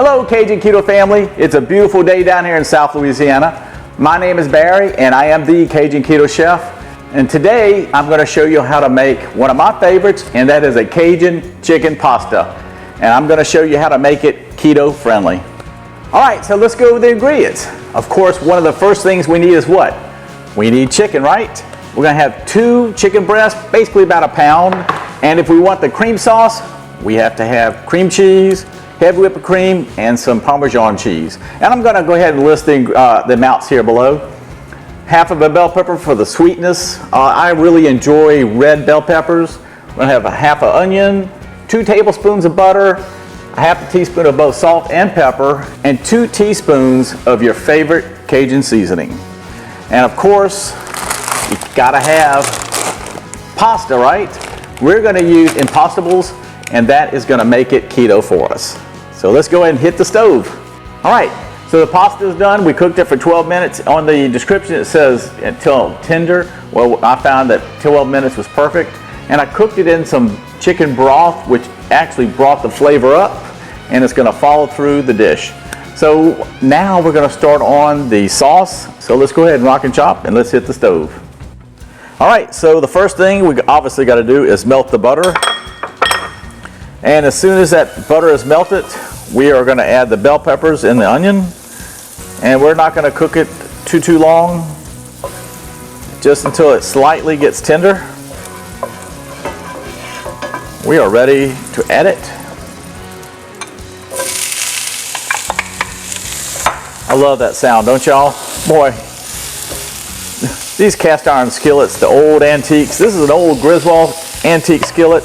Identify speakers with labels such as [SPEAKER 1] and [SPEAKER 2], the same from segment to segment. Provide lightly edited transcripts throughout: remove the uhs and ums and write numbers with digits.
[SPEAKER 1] Hello Cajun Keto family, it's a beautiful day down here in South Louisiana. My name is Barry and I am the Cajun Keto Chef, and today I'm going to show you how to make one of my favorites, and that is a Cajun chicken pasta. And I'm going to show you how to make it keto friendly. Alright, so let's go over the ingredients. Of course, one of the first things we need is what? We need chicken, right? We're going to have 2 chicken breasts, basically about a pound. And if we want the cream sauce, we have to have cream cheese, heavy whipped cream, and some Parmesan cheese. And I'm going to go ahead and list the amounts here below. Half of a bell pepper for the sweetness. I really enjoy red bell peppers. We're going to have a half an onion, 2 tablespoons of butter, a half a teaspoon of both salt and pepper, and 2 teaspoons of your favorite Cajun seasoning. And of course, you gotta have pasta, right? We're gonna use impastables, and that is gonna make it keto for us. So let's go ahead and hit the stove. All right, so the pasta is done. We cooked it for 12 minutes. On the description it says until tender. Well, I found that 12 minutes was perfect. And I cooked it in some chicken broth, which actually brought the flavor up, and it's gonna follow through the dish. So now we're gonna start on the sauce. So let's go ahead and rock and chop, and let's hit the stove. All right, so the first thing we obviously gotta do is melt the butter. And as soon as that butter is melted, we are gonna add the bell peppers and the onion. And we're not gonna cook it too long, just until it slightly gets tender. We are ready to add it. I love that sound, don't y'all? Boy, these cast iron skillets, the old antiques. This is an old Griswold antique skillet,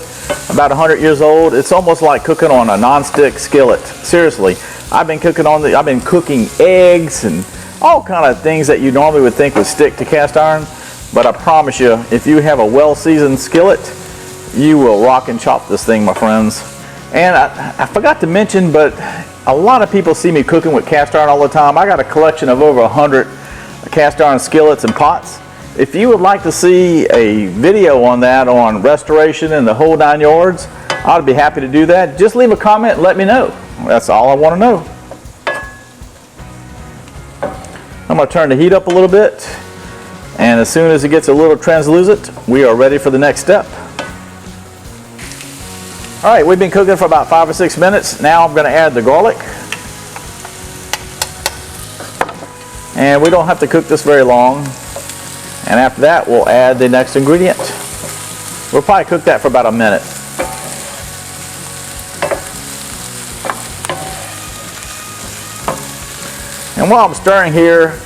[SPEAKER 1] about 100 years old. It's almost like cooking on a non-stick skillet. Seriously, I've been cooking eggs and all kind of things that you normally would think would stick to cast iron. But I promise you, if you have a well-seasoned skillet, you will rock and chop this thing, my friends. And I forgot to mention, but a lot of people see me cooking with cast iron all the time. I got a collection of over 100 cast iron skillets and pots. If you would like to see a video on that, on restoration and the whole 9 yards, I'd be happy to do that. Just leave a comment and let me know. That's all I want to know. I'm going to turn the heat up a little bit, and as soon as it gets a little translucent, we are ready for the next step. All right, we've been cooking for about 5 or 6 minutes. Now I'm going to add the garlic. And we don't have to cook this very long. And after that, we'll add the next ingredient. We'll probably cook that for about a minute. And while I'm stirring here,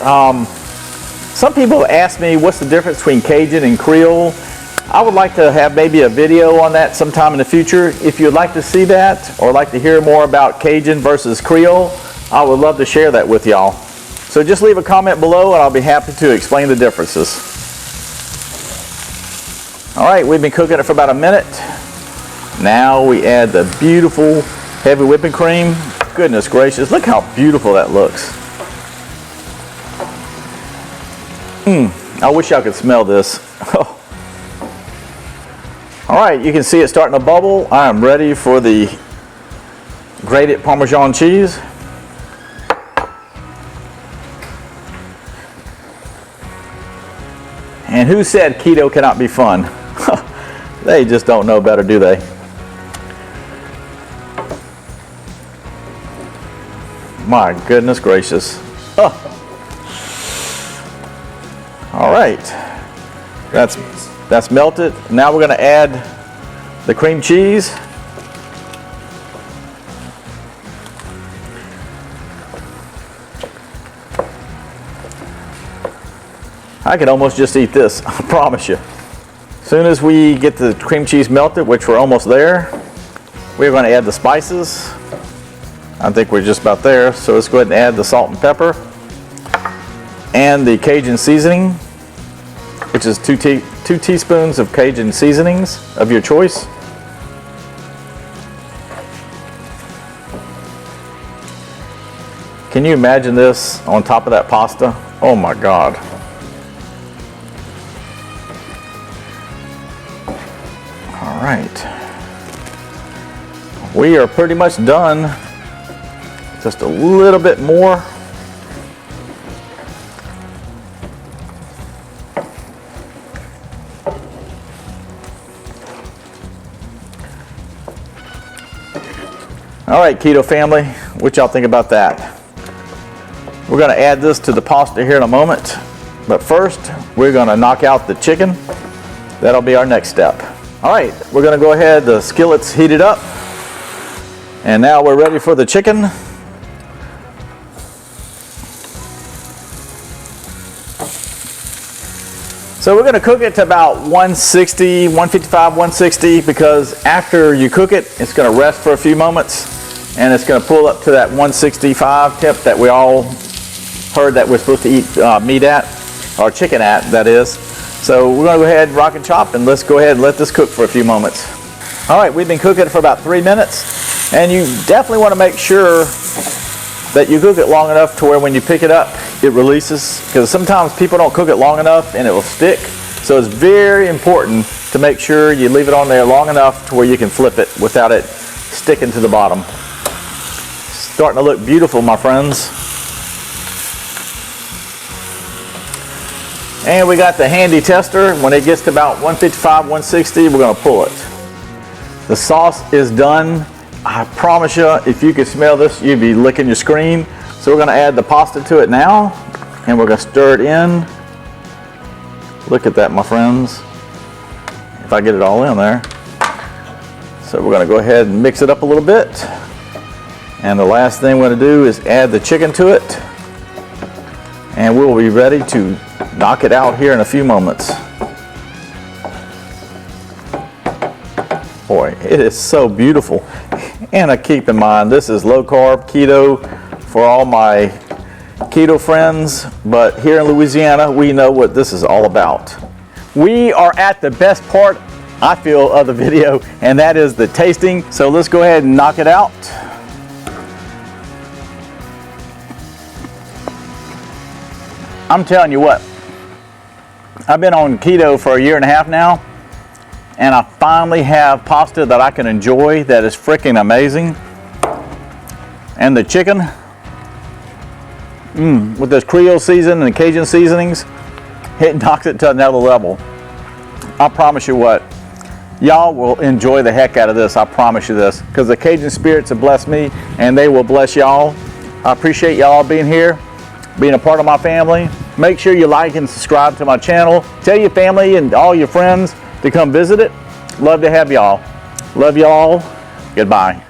[SPEAKER 1] some people ask me what's the difference between Cajun and Creole. I would like to have maybe a video on that sometime in the future. If you'd like to see that or like to hear more about Cajun versus Creole, I would love to share that with y'all. So just leave a comment below and I'll be happy to explain the differences. All right, we've been cooking it for about a minute. Now we add the beautiful heavy whipping cream. Goodness gracious, look how beautiful that looks. I wish y'all could smell this. All right, you can see it starting to bubble. I am ready for the grated Parmesan cheese. And who said keto cannot be fun? They just don't know better, do they? My goodness gracious. Oh. All right, that's melted. Now we're going to add the cream cheese. I could almost just eat this, I promise you. As soon as we get the cream cheese melted, which we're almost there, we're going to add the spices. I think we're just about there, so let's go ahead and add the salt and pepper and the Cajun seasoning, which is 2 teaspoons of Cajun seasonings of your choice. Can you imagine this on top of that pasta? Oh my God. All right. We are pretty much done Just a little bit more. All right, keto family, what y'all think about that? We're gonna add this to the pasta here in a moment, but first, we're gonna knock out the chicken. That'll be our next step. All right, we're gonna go ahead, the skillet's heated up, and now we're ready for the chicken. So we're gonna cook it to about 160, 155, 160, because after you cook it, it's gonna rest for a few moments, and it's gonna pull up to that 165 temp that we all heard that we're supposed to eat meat at, or chicken at, that is. So we're gonna go ahead, rock and chop, and let's go ahead and let this cook for a few moments. All right, we've been cooking it for about 3 minutes, and you definitely wanna make sure that you cook it long enough to where when you pick it up, it releases, because sometimes people don't cook it long enough and it will stick. So it's very important to make sure you leave it on there long enough to where you can flip it without it sticking to the bottom. Starting to look beautiful, my friends. And we got the handy tester. When it gets to about 155, 160, we're gonna pull it. The sauce is done. I promise you, if you could smell this, you'd be licking your screen. So we're gonna add the pasta to it now, and we're gonna stir it in. Look at that, my friends. If I get it all in there. So we're gonna go ahead and mix it up a little bit. And the last thing we're gonna do is add the chicken to it. And we'll be ready to knock it out here in a few moments. Boy, it is so beautiful. And keep in mind, this is low carb keto for all my keto friends, but here in Louisiana, we know what this is all about. We are at the best part, I feel, of the video, and that is the tasting. So let's go ahead and knock it out. I'm telling you what, I've been on keto for 1.5 years now, and I finally have pasta that I can enjoy that is freaking amazing. And the chicken, with this Creole season and Cajun seasonings, it knocks it to another level. I promise you what, y'all will enjoy the heck out of this, I promise you this, because the Cajun spirits have blessed me, and they will bless y'all. I appreciate y'all being here, being a part of my family. Make sure you like and subscribe to my channel. Tell your family and all your friends to come visit it. Love to have y'all. Love y'all. Goodbye.